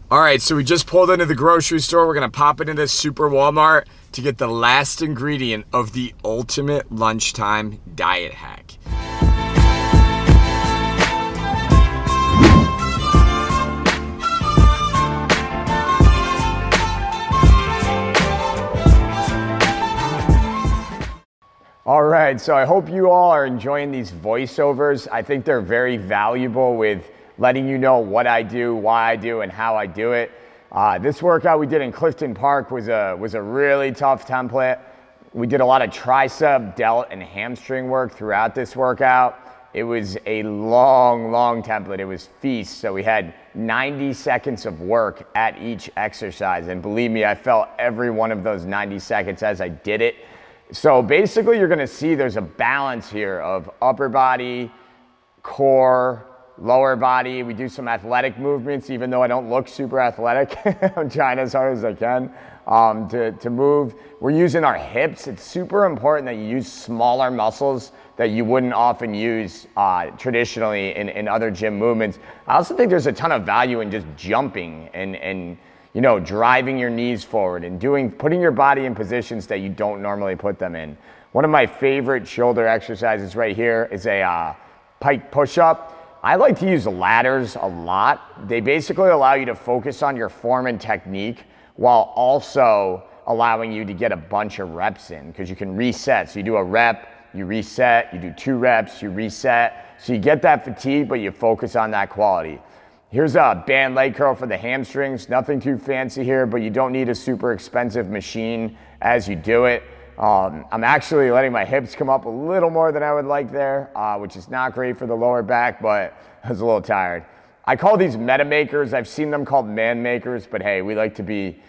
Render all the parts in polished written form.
All right, so we just pulled into the grocery store. We're gonna pop into this Super Walmart to get the last ingredient of the ultimate lunchtime diet hack. All right, so I hope you all are enjoying these voiceovers. I think they're very valuable with letting you know what I do, why I do, and how I do it. This workout we did in Clifton Park was a really tough template. We did a lot of tricep, delt, and hamstring work throughout this workout. It was a long template. It was feast, so we had 90 seconds of work at each exercise. And believe me, I felt every one of those 90 seconds as I did it. So basically, you're gonna see there's a balance here of upper body, core, lower body. We do some athletic movements, even though I don't look super athletic. I'm trying as hard as I can to move. We're using our hips. It's super important that you use smaller muscles that you wouldn't often use traditionally in other gym movements. I also think there's a ton of value in just jumping and you know, driving your knees forward and putting your body in positions that you don't normally put them in. One of my favorite shoulder exercises right here is a pike push-up. I like to use ladders a lot. They basically allow you to focus on your form and technique while also allowing you to get a bunch of reps in, because you can reset. So you do a rep, you reset, you do 2 reps, you reset. So you get that fatigue, but you focus on that quality. Here's a band leg curl for the hamstrings. Nothing too fancy here, but you don't need a super expensive machine as you do it. I'm actually letting my hips come up a little more than I would like there, which is not great for the lower back, but I was a little tired. I call these meta makers. I've seen them called man makers, but hey, we like to be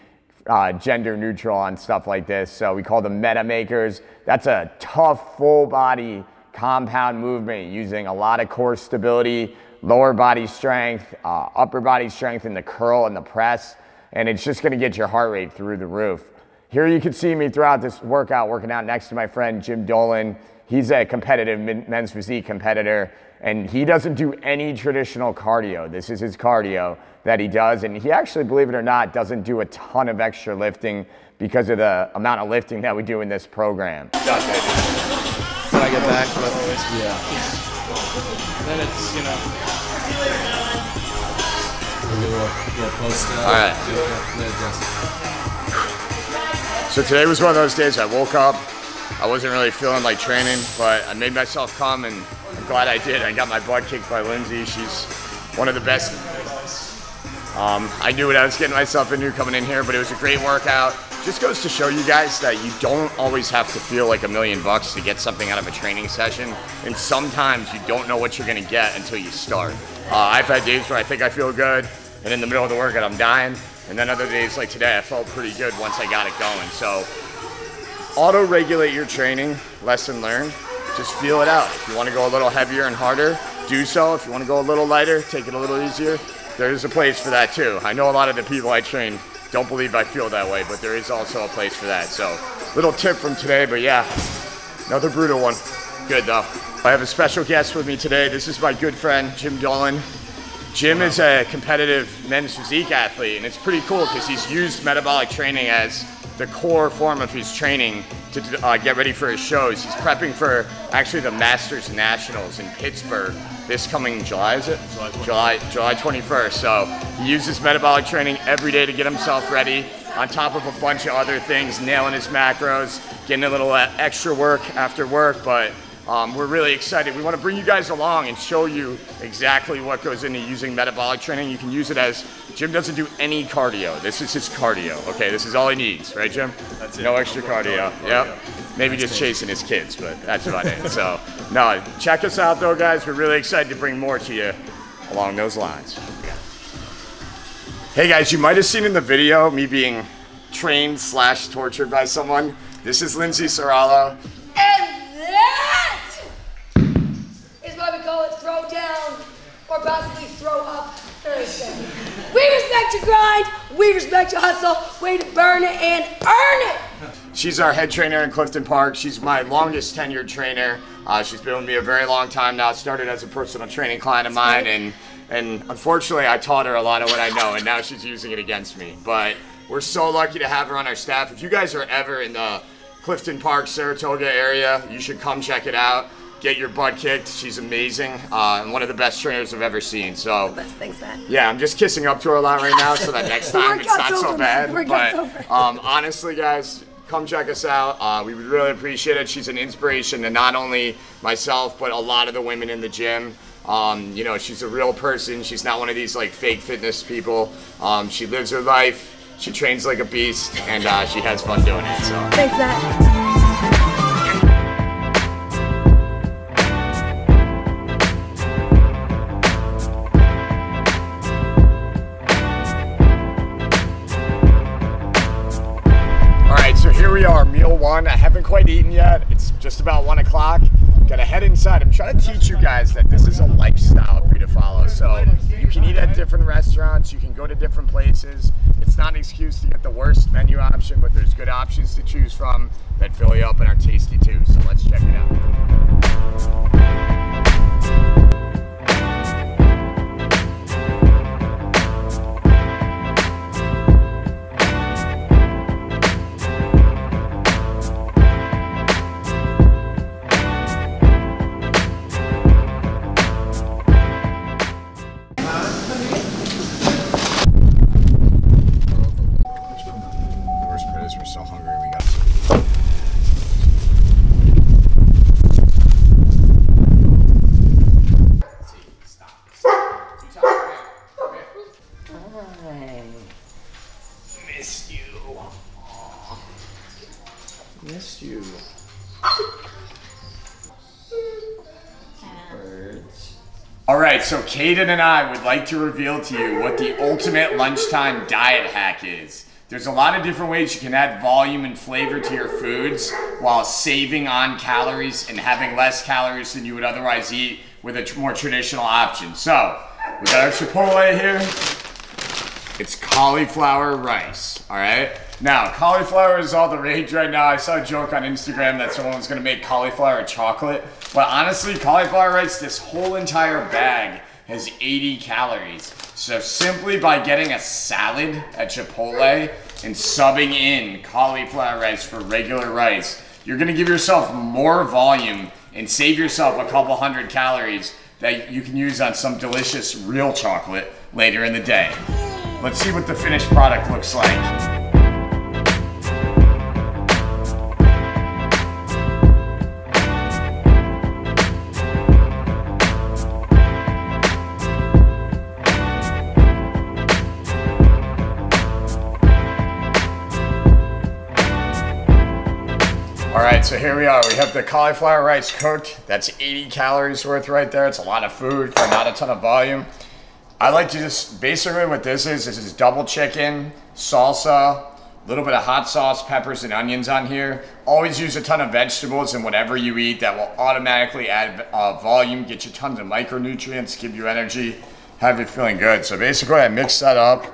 gender neutral on stuff like this, so we call them meta makers. That's a tough full body compound movement using a lot of core stability, lower body strength, upper body strength in the curl and the press, and it's just gonna get your heart rate through the roof. Here you can see me throughout this workout working out next to my friend Jim Dolan. He's a competitive men's physique competitor, and he doesn't do any traditional cardio. This is his cardio that he does, and he actually, believe it or not, doesn't do a ton of extra lifting because of the amount of lifting that we do in this program. When I get back, but yeah. Then it's, you know. All right. So today was one of those days I woke up, I wasn't really feeling like training, but I made myself come, and I'm glad I did. I got my butt kicked by Lindsay. She's one of the best. I knew what I was getting myself into coming in here, but it was a great workout. Just goes to show you guys that you don't always have to feel like $1 million to get something out of a training session, and sometimes you don't know what you're gonna get until you start. I've had days where I think I feel good, and in the middle of the workout I'm dying. And then other days like today, I felt pretty good once I got it going. So auto-regulate your training, lesson learned. Just feel it out. If you want to go a little heavier and harder, do so. If you want to go a little lighter, take it a little easier. There's a place for that too. I know a lot of the people I train don't believe I feel that way, but there is also a place for that. So little tip from today, but yeah, another brutal one. Good though. I have a special guest with me today. This is my good friend, Jim Dolan. Jim is a competitive men's physique athlete, and it's pretty cool because he's used metabolic training as the core form of his training to get ready for his shows. He's prepping for actually the Masters Nationals in Pittsburgh this coming July, is it? July 21st. So he uses metabolic training every day to get himself ready, on top of a bunch of other things, nailing his macros, getting a little extra work after work, but we're really excited. We want to bring you guys along and show you exactly what goes into using metabolic training. You can use it as, Jim doesn't do any cardio. This is his cardio, okay? This is all he needs, right, Jim? That's it. No extra cardio, yep. Maybe just chasing his kids, but that's about it. So, no, check us out though, guys. We're really excited to bring more to you along those lines. Hey guys, you might have seen in the video me being trained / tortured by someone. This is Lindsay Serralo. Throw down or possibly throw up Thursday. We respect your grind, we respect your hustle, way to burn it and earn it. She's our head trainer in Clifton Park. She's my longest tenured trainer. She's been with me a very long time now. Started as a personal training client of mine, and And unfortunately, I taught her a lot of what I know, and now she's using it against me. But we're so lucky to have her on our staff. If you guys are ever in the Clifton Park, Saratoga area, you should come check it out. Get your butt kicked. She's amazing, and one of the best trainers I've ever seen. So, thanks, Matt. Yeah, I'm just kissing up to her a lot right now, so that next time it's not so bad. But honestly, guys, come check us out. We would really appreciate it. She's an inspiration to not only myself, but a lot of the women in the gym. You know, she's a real person. She's not one of these like fake fitness people. She lives her life. She trains like a beast, and she has fun doing it. So thanks, Matt. Here we are, meal one. I haven't quite eaten yet. It's just about 1 o'clock. Gotta head inside. I'm trying to teach you guys that this is a lifestyle for you to follow. So you can eat at different restaurants. You can go to different places. It's not an excuse to get the worst menu option, but there's good options to choose from that fill you up and are tasty too. So let's check it out. Missed you. All right, so Kaden and I would like to reveal to you what the ultimate lunchtime diet hack is. There's a lot of different ways you can add volume and flavor to your foods while saving on calories and having less calories than you would otherwise eat with a more traditional option. So, we got our Chipotle here. It's cauliflower rice, all right? Now, cauliflower is all the rage right now. I saw a joke on Instagram that someone was gonna make cauliflower chocolate. But honestly, cauliflower rice, this whole entire bag has 80 calories. So simply by getting a salad at Chipotle and subbing in cauliflower rice for regular rice, you're gonna give yourself more volume and save yourself a couple hundred calories that you can use on some delicious real chocolate later in the day. Let's see what the finished product looks like. All right, so here we are. We have the cauliflower rice cooked. That's 80 calories worth right there. It's a lot of food for not a ton of volume. I like to just, basically what this is double chicken, salsa, a little bit of hot sauce, peppers, and onions on here. Always use a ton of vegetables in whatever you eat. That will automatically add volume, get you tons of micronutrients, give you energy, have you feeling good. So basically I mix that up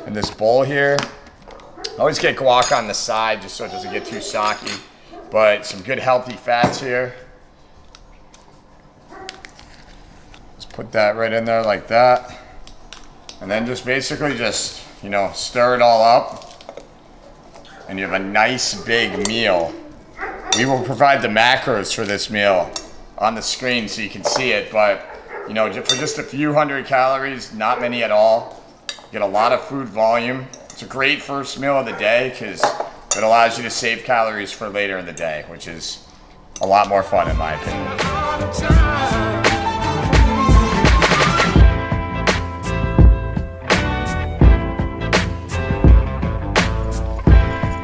in this bowl here. I always get guac on the side just so it doesn't get too soggy. But some good healthy fats here. Just put that right in there like that. And then just basically just, you know, stir it all up. And you have a nice big meal. We will provide the macros for this meal on the screen so you can see it. But, you know, for just a few hundred calories, not many at all. You get a lot of food volume. It's a great first meal of the day because it allows you to save calories for later in the day, which is a lot more fun in my opinion.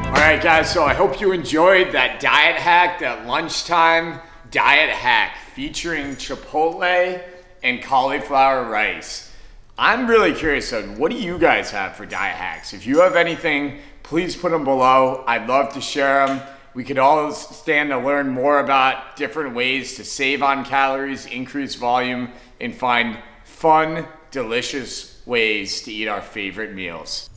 All right, guys, so I hope you enjoyed that diet hack, that lunchtime diet hack featuring Chipotle and cauliflower rice. I'm really curious, what do you guys have for diet hacks? If you have anything, please put them below. I'd love to share them. We could all stand to learn more about different ways to save on calories, increase volume, and find fun, delicious ways to eat our favorite meals.